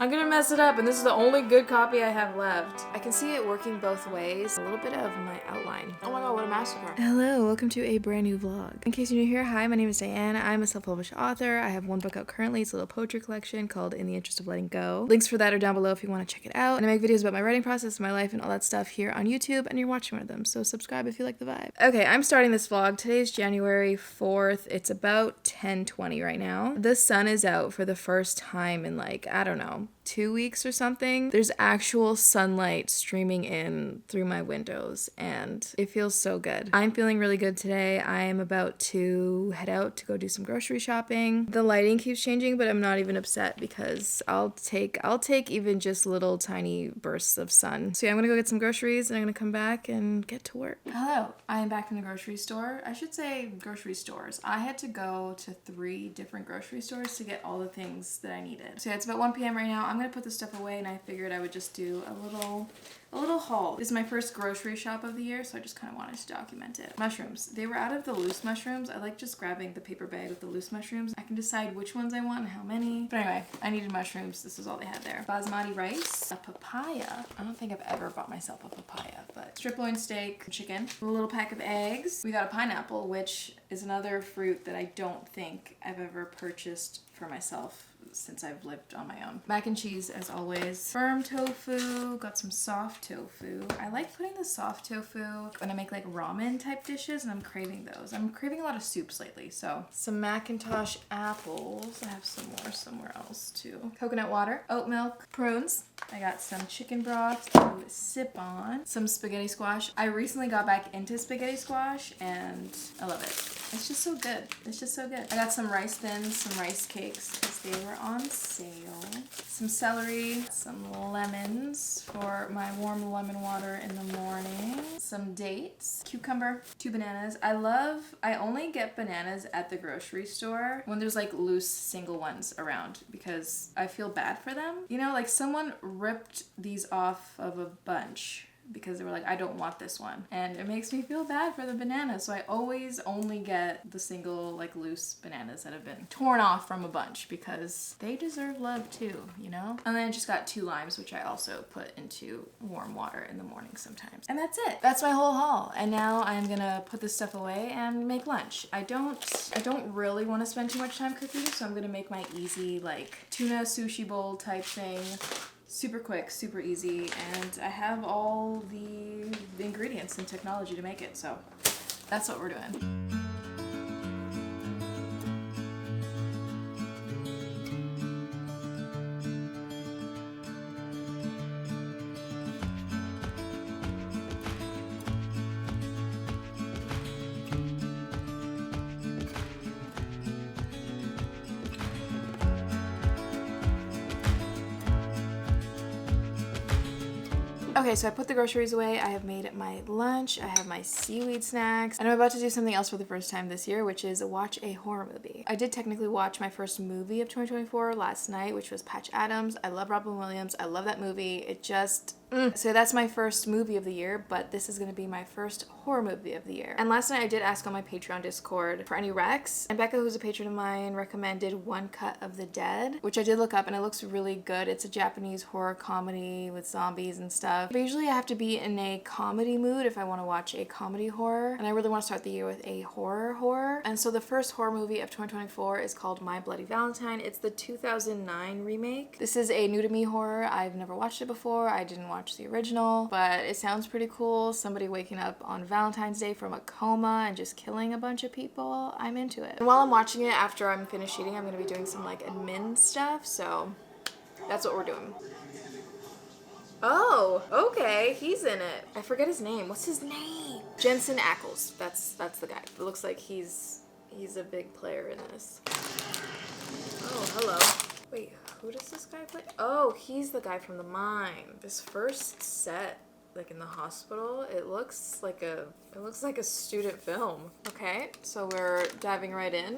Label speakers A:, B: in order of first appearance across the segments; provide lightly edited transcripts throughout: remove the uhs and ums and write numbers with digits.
A: I'm gonna mess it up, and this is the only good copy I have left. I can see it working both ways. A little bit of my outline. Oh my god, what a massacre. Hello, welcome to a brand new vlog. In case you're new here, hi, my name is Diane. I'm a self-published author. I have one book out currently. It's a little poetry collection called In the Interest of Letting Go. Links for that are down below if you want to check it out. And I make videos about my writing process, my life, and all that stuff here on YouTube, and you're watching one of them, so subscribe if you like the vibe. Okay, I'm starting this vlog. Today's January 4th. It's about 10:20 right now. The sun is out for the first time in like, I don't know, 2 weeks or something. There's actual sunlight streaming in through my windows and it feels so good. I'm feeling really good today. I am about to head out to go do some grocery shopping. The lighting keeps changing, but I'm not even upset because I'll take even just little tiny bursts of sun. So yeah, I'm gonna go get some groceries and I'm gonna come back and get to work. Hello, I am back from the grocery store. I should say grocery stores. I had to go to 3 different grocery stores to get all the things that I needed. So yeah, it's about 1 p.m. right now. I'm gonna put this stuff away and I figured I would just do a little haul. This is my first grocery shop of the year, so I just kind of wanted to document it. Mushrooms. They were out of the loose mushrooms. I like just grabbing the paper bag with the loose mushrooms. I can decide which ones I want and how many. But anyway, I needed mushrooms. This is all they had there. Basmati rice, a papaya. I don't think I've ever bought myself a papaya, but strip loin steak, chicken, a little pack of eggs. We got a pineapple, which is another fruit that I don't think I've ever purchased for myself since I've lived on my own. Mac and cheese, as always. Firm tofu, got some soft tofu. I like putting the soft tofu when I make like ramen type dishes, and I'm craving those. I'm craving a lot of soups lately, so. Some Macintosh apples. I have some more somewhere else too. Coconut water, oat milk, prunes. I got some chicken broth to sip on. Some spaghetti squash. I recently got back into spaghetti squash and I love it. It's just so good. It's just so good. I got some rice thins, some rice cakes because they were on sale. Some celery, some lemons for my warm lemon water in the morning. Some dates, cucumber, 2 bananas. I only get bananas at the grocery store when there's like loose single ones around because I feel bad for them. You know, like someone ripped these off of a bunch because they were like, I don't want this one. And it makes me feel bad for the bananas. So I always only get the single like loose bananas that have been torn off from a bunch because they deserve love too, you know? And then I just got 2 limes, which I also put into warm water in the morning sometimes. And that's it. That's my whole haul. And now I'm gonna put this stuff away and make lunch. I don't really want to spend too much time cooking, so I'm gonna make my easy like tuna sushi bowl type thing. Super quick, super easy, and I have all the ingredients and technology to make it, so that's what we're doing. Okay, so I put the groceries away. I have made my lunch. I have my seaweed snacks. And I'm about to do something else for the first time this year, which is watch a horror movie. I did technically watch my first movie of 2024 last night, which was Patch Adams. I love Robin Williams. I love that movie. It just... So that's my first movie of the year, but this is going to be my first horror movie of the year. And last night I did ask on my Patreon Discord for any recs, and Becca, who's a patron of mine, recommended One Cut of the Dead, which I did look up and it looks really good. It's a Japanese horror comedy with zombies and stuff. But usually I have to be in a comedy mood if I want to watch a comedy horror, and I really want to start the year with a horror. And so the first horror movie of 2024 is called My Bloody Valentine. It's the 2009 remake. This is a new to me horror. I've never watched it before. I didn't watch the original, but it sounds pretty cool. Somebody waking up on Valentine's Day from a coma and just killing a bunch of people. I'm into it. And while I'm watching it, after I'm finished eating, I'm gonna be doing some like admin stuff, so that's what we're doing. Oh, okay, he's in it. I forget his name. What's his name? Jensen Ackles. That's the guy. It looks like he's a big player in this. Oh, hello. Wait, who does this guy play? Oh, he's the guy from The Mine. This first set, like in the hospital, it looks like a student film. Okay, so we're diving right in.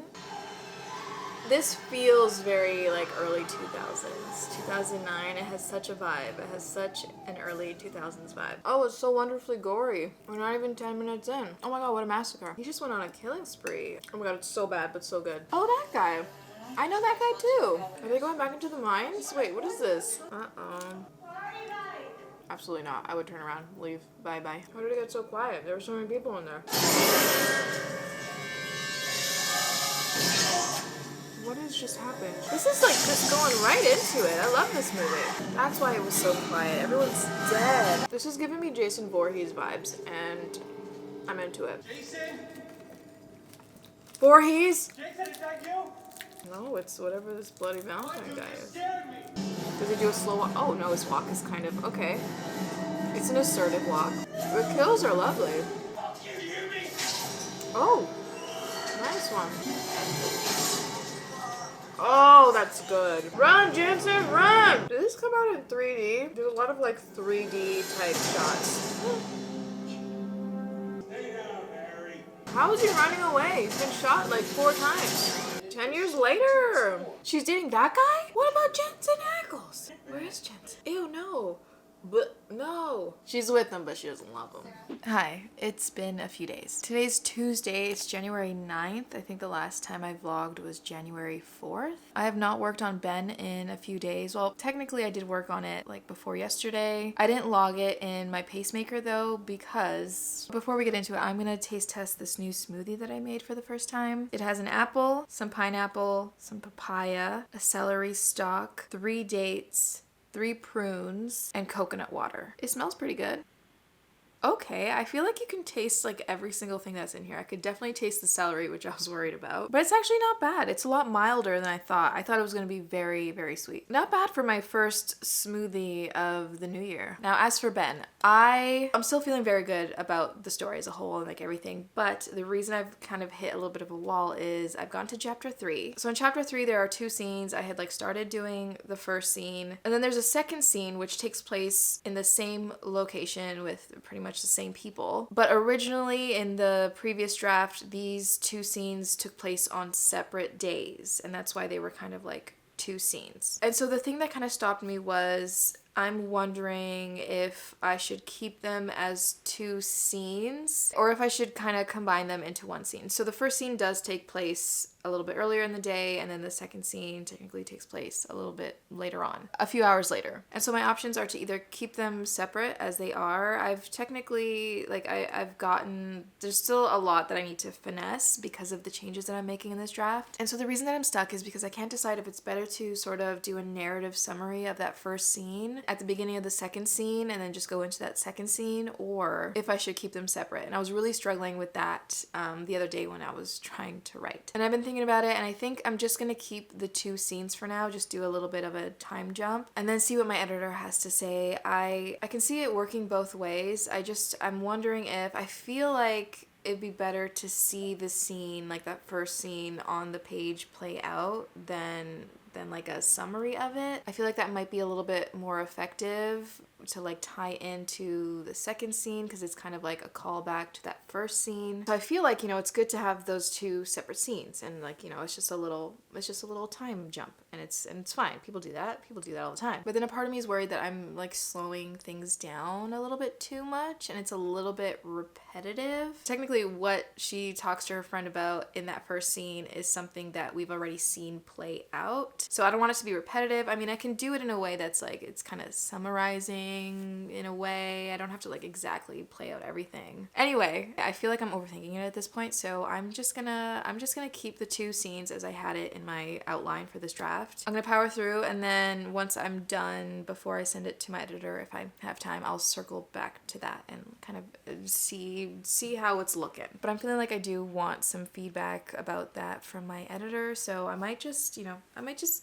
A: This feels very like early 2000s. 2009, it has such a vibe. It has such an early 2000s vibe. Oh, it's so wonderfully gory. We're not even 10 minutes in. Oh my god, what a massacre. He just went on a killing spree. Oh my god, it's so bad, but so good. Oh, that guy. I know that guy too. Are they going back into the mines? Wait, what is this? Uh-oh. Absolutely not. I would turn around, leave. Bye-bye. How did it get so quiet? There were so many people in there. What has just happened? This is like just going right into it. I love this movie. That's why it was so quiet. Everyone's dead. This is giving me Jason Voorhees vibes, and I'm into it.
B: Jason?
A: Voorhees?
B: Jason, is that you?
A: No, it's whatever this bloody Valentine guy is.
B: Scared me.
A: Does he do a slow walk? Oh no, his walk is kind of okay. It's an assertive walk. The kills are lovely.
B: Can you hear me?
A: Oh, nice one. Oh, that's good. Run, Jensen, run! Did this come out in 3D? There's a lot of like 3D type shots.
B: Stay down, Mariee.
A: How is he running away? He's been shot like 4 times. 10 years later. She's dating that guy? What about Jensen Ackles? Where is Jensen? Ew, no. But no. She's with him, but she doesn't love him. Hi, it's been a few days. Today's Tuesday, it's January 9th. I think the last time I vlogged was January 4th. I have not worked on Ben in a few days. Well, technically I did work on it like before yesterday. I didn't log it in my pacemaker though, because before we get into it, I'm gonna taste test this new smoothie that I made for the first time. It has an apple, some pineapple, some papaya, a celery stalk, 3 dates, 3 prunes, and coconut water. It smells pretty good. Okay, I feel like you can taste like every single thing that's in here. I could definitely taste the celery, which I was worried about. But it's actually not bad. It's a lot milder than I thought. I thought it was going to be very, very sweet. Not bad for my first smoothie of the new year. Now, as for Ben, I'm still feeling very good about the story as a whole and like everything. But the reason I've kind of hit a little bit of a wall is I've gone to chapter 3. So in chapter 3, there are 2 scenes. I had like started doing the first scene. And then there's a second scene, which takes place in the same location with pretty much the same people. But originally in the previous draft, these 2 scenes took place on separate days, and that's why they were kind of like 2 scenes. And so the thing that kind of stopped me was I'm wondering if I should keep them as 2 scenes or if I should kind of combine them into 1 scene. So the first scene does take place a little bit earlier in the day, and then the second scene technically takes place a little bit later on, a few hours later. And so my options are to either keep them separate as they are. I've technically, like I've gotten, there's still a lot that I need to finesse because of the changes that I'm making in this draft. And so the reason that I'm stuck is because I can't decide if it's better to sort of do a narrative summary of that first scene at the beginning of the second scene and then just go into that second scene, or if I should keep them separate. And I was really struggling with that the other day when I was trying to write. And I've been thinking about it, and I think I'm just gonna keep the 2 scenes for now, just do a little bit of a time jump and then see what my editor has to say. I can see it working both ways. I'm wondering if I feel like it'd be better to see the scene, like that first scene on the page play out than like a summary of it. I feel like that might be a little bit more effective to like tie into the second scene because it's kind of like a callback to that first scene. So I feel like, you know, it's good to have those 2 separate scenes, and like, you know, it's just a little time jump, and it's fine. People do that all the time. But then a part of me is worried that I'm like slowing things down a little bit too much and it's a little bit repetitive. Technically what she talks to her friend about in that first scene is something that we've already seen play out. So I don't want it to be repetitive. I mean, I can do it in a way that's like, it's kind of summarizing in a way. I don't have to like exactly play out everything. Anyway, I feel like I'm overthinking it at this point, so I'm just gonna keep the 2 scenes as I had it in my outline for this draft. I'm gonna power through, and then once I'm done, before I send it to my editor, if I have time, I'll circle back to that and kind of see how it's looking. But I'm feeling like I do want some feedback about that from my editor, so I might just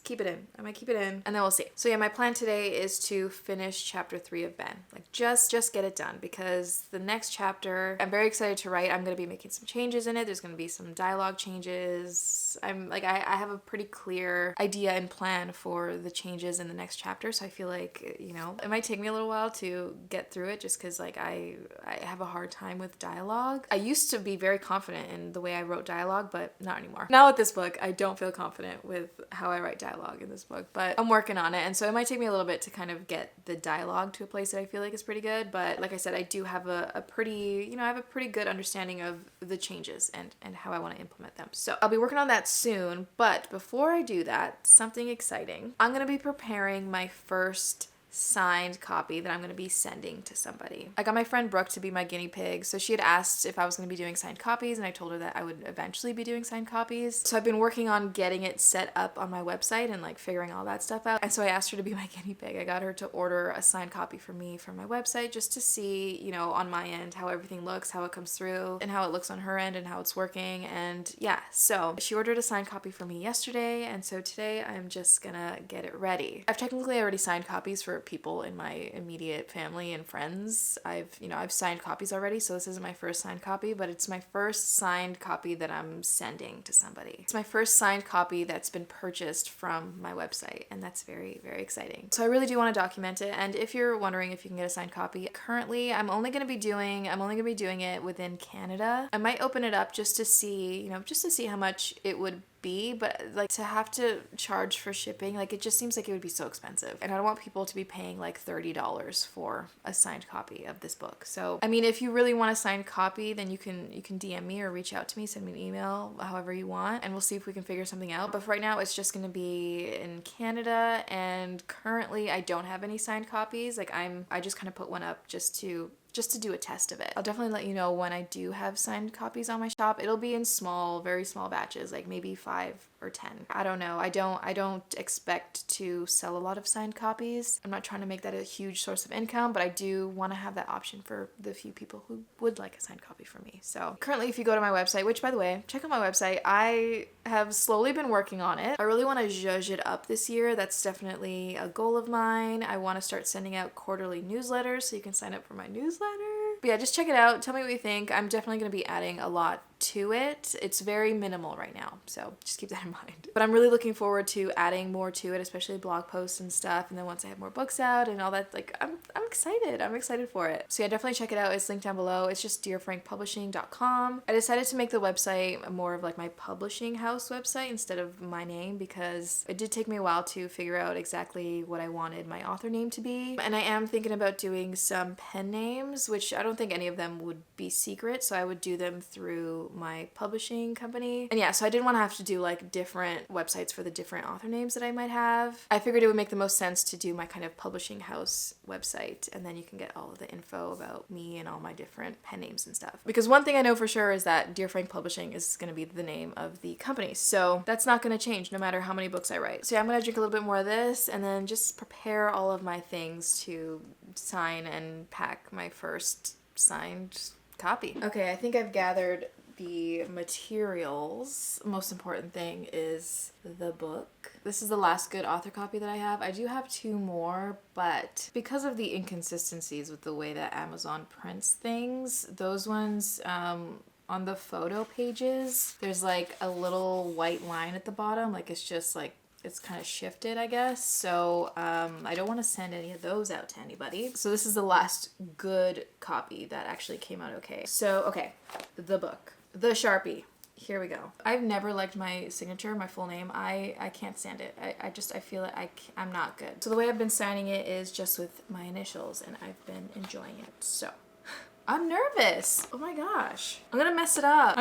A: keep it in. And then we'll see. So yeah, my plan today is to finish chapter 3 of Ben. Like just get it done, because the next chapter I'm very excited to write. I'm going to be making some changes in it. There's going to be some dialogue changes. I'm like, I have a pretty clear idea and plan for the changes in the next chapter. So I feel like, you know, it might take me a little while to get through it just because like I have a hard time with dialogue. I used to be very confident in the way I wrote dialogue, but not anymore. Now with this book, I don't feel confident with how I write write dialogue in this book, but I'm working on it. And so it might take me a little bit to kind of get the dialogue to a place that I feel like is pretty good. But like I said, I do have a pretty, I have a pretty good understanding of the changes and how I want to implement them. So I'll be working on that soon. But before I do that, something exciting. I'm going to be preparing my first signed copy that I'm going to be sending to somebody. I got my friend Brooke to be my guinea pig. So she had asked if I was going to be doing signed copies, and I told her that I would eventually be doing signed copies. So I've been working on getting it set up on my website and like figuring all that stuff out. And so I asked her to be my guinea pig. I got her to order a signed copy for me from my website just to see, on my end how everything looks, how it comes through, and how it looks on her end and how it's working. And yeah, so she ordered a signed copy for me yesterday, and so today I'm just gonna get it ready. I've technically already signed copies for people in my immediate family and friends. I've signed copies already, so this isn't my first signed copy, but it's my first signed copy that I'm sending to somebody. It's my first signed copy that's been purchased from my website, and that's very, very exciting. So I really do want to document it, and if you're wondering if you can get a signed copy, currently I'm only going to be doing it within Canada. I might open it up just to see how much it would be, but like to have to charge for shipping, like it just seems like it would be so expensive, and I don't want people to be paying like $30 for a signed copy of this book. So I mean, if you really want a signed copy, then you can DM me or reach out to me, send me an email, however you want, and we'll see if we can figure something out. But for right now, it's just going to be in Canada, and currently I don't have any signed copies. Like I just kind of put one up just to do a test of it. I'll definitely let you know when I do have signed copies on my shop. It'll be in small, very small batches, like maybe 5 or 10. I don't know. I don't expect to sell a lot of signed copies. I'm not trying to make that a huge source of income, but I do want to have that option for the few people who would like a signed copy from me. So currently, if you go to my website, which by the way, check out my website. I have slowly been working on it. I really want to zhuzh it up this year. That's definitely a goal of mine. I want to start sending out quarterly newsletters so you can sign up for my newsletter. But yeah, just check it out. Tell me what you think. I'm definitely going to be adding a lot to it. It's very minimal right now, so just keep that in mind. But I'm really looking forward to adding more to it, especially blog posts and stuff. And then once I have more books out and all that, like I'm excited. I'm excited for it. So yeah, definitely check it out. It's linked down below. It's just dearfrankpublishing.com. I decided to make the website more of like my publishing house website instead of my name, because it did take me a while to figure out exactly what I wanted my author name to be. And I am thinking about doing some pen names, which I don't think any of them would be secret, so I would do them through my publishing company. And yeah, so I didn't want to have to do like different websites for the different author names that I might have. I figured it would make the most sense to do my kind of publishing house website, and then you can get all of the info about me and all my different pen names and stuff. Because one thing I know for sure is that Dear Frank Publishing is going to be the name of the company, so that's not going to change no matter how many books I write. So yeah, I'm going to drink a little bit more of this and then just prepare all of my things to sign and pack my first signed copy. Okay, I think I've gathered the materials. Most important thing is the book. This is the last good author copy that I have. I do have 2 more, but because of the inconsistencies with the way that Amazon prints things, those ones on the photo pages, there's like a little white line at the bottom, like it's just like it's kind of shifted, I guess. So I don't want to send any of those out to anybody. So this is the last good copy that actually came out okay. So, okay, the book. The Sharpie. Here we go. I've never liked my signature, my full name. I can't stand it. I feel it. I'm not good. So the way I've been signing it is just with my initials, and I've been enjoying it. So I'm nervous. Oh my gosh. I'm gonna mess it up.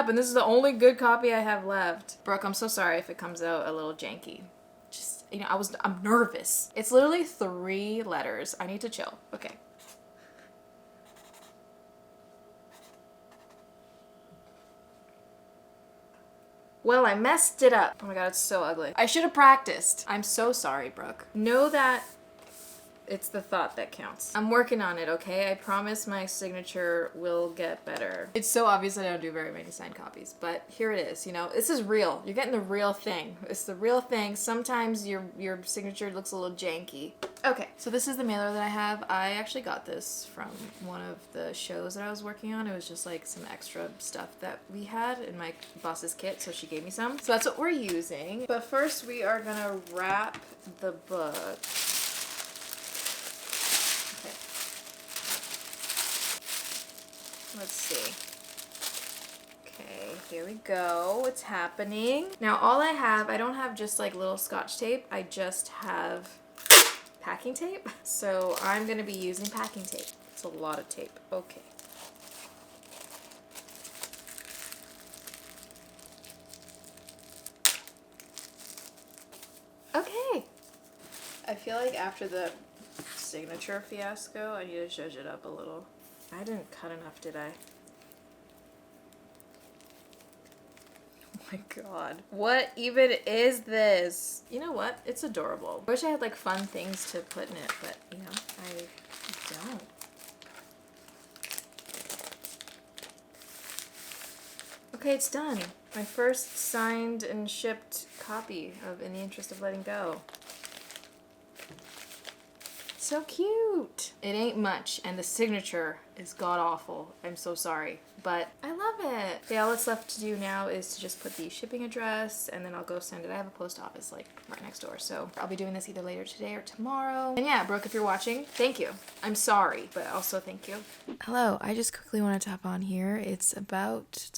A: And this is the only good copy I have left. Brooke, I'm so sorry if it comes out a little janky. Just, I'm nervous. It's literally 3 letters. I need to chill. Okay. Well, I messed it up. Oh my god, it's so ugly. I should have practiced. I'm so sorry, Brooke. Know that it's the thought that counts. I'm working on it, okay? I promise my signature will get better. It's so obvious that I don't do very many signed copies, but here it is, This is real. You're getting the real thing. It's the real thing. Sometimes your signature looks a little janky. Okay, so this is the mailer that I have. I actually got this from one of the shows that I was working on. It was just like some extra stuff that we had in my boss's kit, so she gave me some. So that's what we're using. But first we are gonna wrap the book. Let's see. Okay, Here we go. It's happening. Now all I have, I don't have just like little scotch tape. I just have packing tape. So I'm gonna be using packing tape. It's a lot of tape. Okay. Okay. I feel like after the signature fiasco, I need to zhuzh it up a little. I didn't cut enough, did I? Oh my god. What even is this? You know what? It's adorable. I wish I had like fun things to put in it, but you know, I don't. Okay, it's done. My first signed and shipped copy of In the Interest of Letting Go. So cute. It ain't much, and the signature is god-awful. I'm so sorry, but I love it. Okay, all that's left to do now is to just put the shipping address, and then I'll go send it. I have a post office like right next door, so I'll be doing this either later today or tomorrow. And yeah, Brooke, if you're watching, thank you. I'm sorry, but also thank you. Hello, I just quickly want to tap on here. It's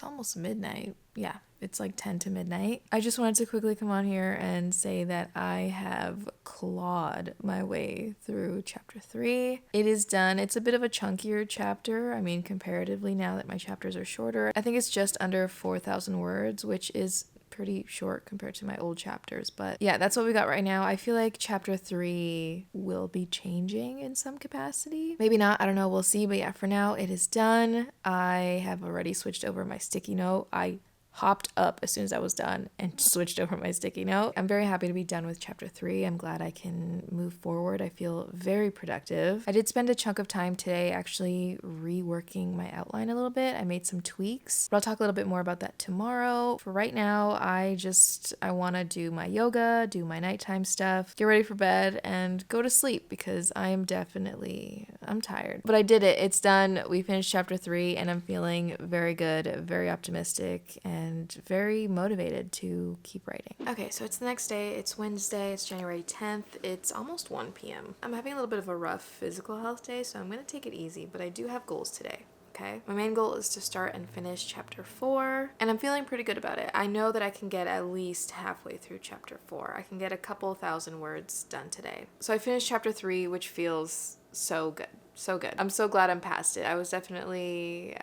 A: almost midnight. Yeah, it's like 10 to midnight. I just wanted to quickly come on here and say that I have clawed my way through chapter 3. It is done. It's a bit of a chunkier chapter. I mean, comparatively, now that my chapters are shorter, I think it's just under 4,000 words, which is pretty short compared to my old chapters. But yeah, that's what we got right now. I feel like chapter 3 will be changing in some capacity. Maybe not, I don't know, we'll see. But yeah, for now it is done. I have already switched over my sticky note. I hopped up as soon as I was done and switched over my sticky note. I'm very happy to be done with chapter 3. I'm glad I can move forward. I feel very productive. I did spend a chunk of time today actually reworking my outline a little bit. I made some tweaks, but I'll talk a little bit more about that tomorrow. For right now, I want to do my yoga, do my nighttime stuff, get ready for bed, and go to sleep because I'm tired. But I did it. It's done. We finished chapter 3 and I'm feeling very good, very optimistic, and very motivated to keep writing. Okay, so it's the next day. It's Wednesday. It's January 10th. It's almost 1 p.m. I'm having a little bit of a rough physical health day, so I'm going to take it easy, but I do have goals today. Okay. My main goal is to start and finish chapter 4, and I'm feeling pretty good about it. I know that I can get at least halfway through chapter 4. I can get a couple thousand words done today. So I finished chapter 3, which feels so good. So good. I'm so glad I'm past it. I was definitely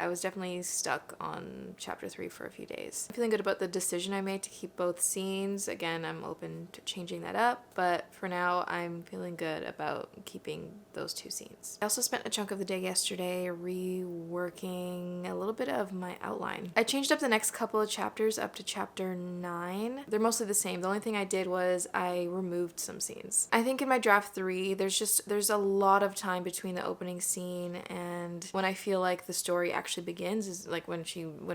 A: stuck on chapter 3 for a few days. I'm feeling good about the decision I made to keep both scenes. Again, I'm open to changing that up, but for now, I'm feeling good about keeping those 2 scenes. I also spent a chunk of the day yesterday reworking a little bit of my outline. I changed up the next couple of chapters up to chapter 9. They're mostly the same. The only thing I did was I removed some scenes. I think in my draft 3, there's a lot of time between the opening scene and when I feel like the story actually begins, is like when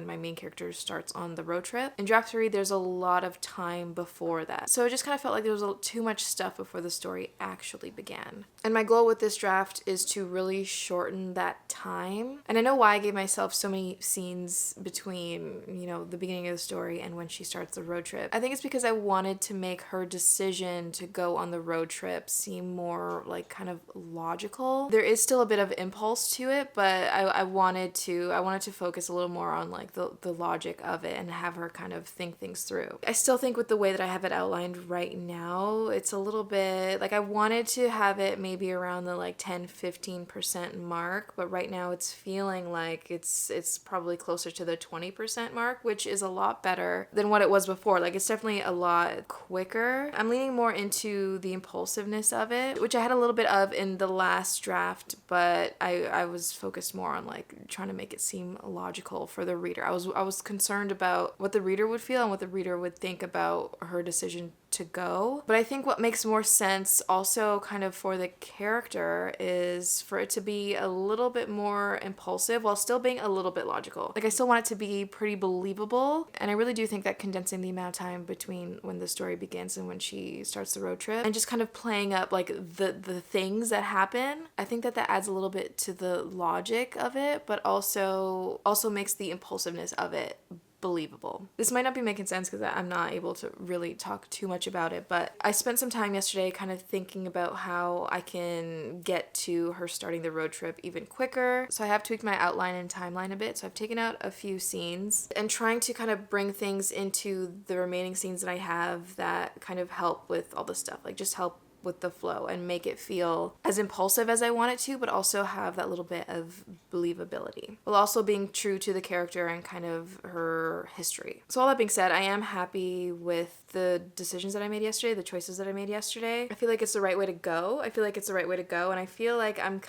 A: my main character starts on the road trip. In draft 3, there's a lot of time before that. So it just kind of felt like there was too much stuff before the story actually began. And my goal with this draft is to really shorten that time. And I know why I gave myself so many scenes between, the beginning of the story and when she starts the road trip. I think it's because I wanted to make her decision to go on the road trip seem more like kind of logical. There is still a bit of impulse to it, but I wanted to focus a little more on like the logic of it and have her kind of think things through. I still think with the way that I have it outlined right now, it's a little bit like I wanted to have it maybe around the like 10-15% mark, but right now it's feeling like it's probably closer to the 20% mark, which is a lot better than what it was before. Like it's definitely a lot quicker. I'm leaning more into the impulsiveness of it, which I had a little bit of in the last draft, but I was focused more on like trying to make it seem logical for the reader. I was concerned about what the reader would feel and what the reader would think about her decision to go. But I think what makes more sense also kind of for the character is for it to be a little bit more impulsive while still being a little bit logical. Like I still want it to be pretty believable, and I really do think that condensing the amount of time between when the story begins and when she starts the road trip and just kind of playing up like the things that happen, I think that adds a little bit to the logic of it, but also makes the impulsiveness of it believable. This might not be making sense because I'm not able to really talk too much about it, but I spent some time yesterday kind of thinking about how I can get to her starting the road trip even quicker. So I have tweaked my outline and timeline a bit. So I've taken out a few scenes and trying to kind of bring things into the remaining scenes that I have that kind of help with all the stuff, like just help with the flow and make it feel as impulsive as I want it to, but also have that little bit of believability, while also being true to the character and kind of her history. So all that being said, I am happy with the decisions that I made yesterday, the choices that I made yesterday. I feel like it's the right way to go. And I feel like I'm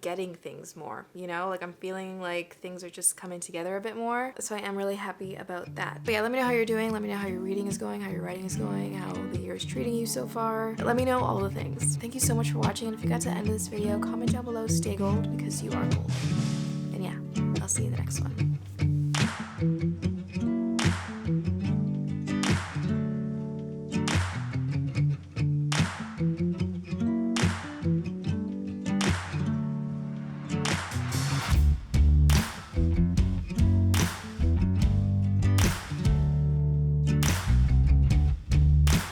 A: getting things more, you know, like I'm feeling like things are just coming together a bit more. So I am really happy about that. But yeah, let me know how you're doing. Let me know how your reading is going, how your writing is going, how the year is treating you so far. Let me know all the things. Thank you so much for watching, and if you got to the end of this video, comment down below, stay gold, because you are gold. And yeah, I'll see you in the next one.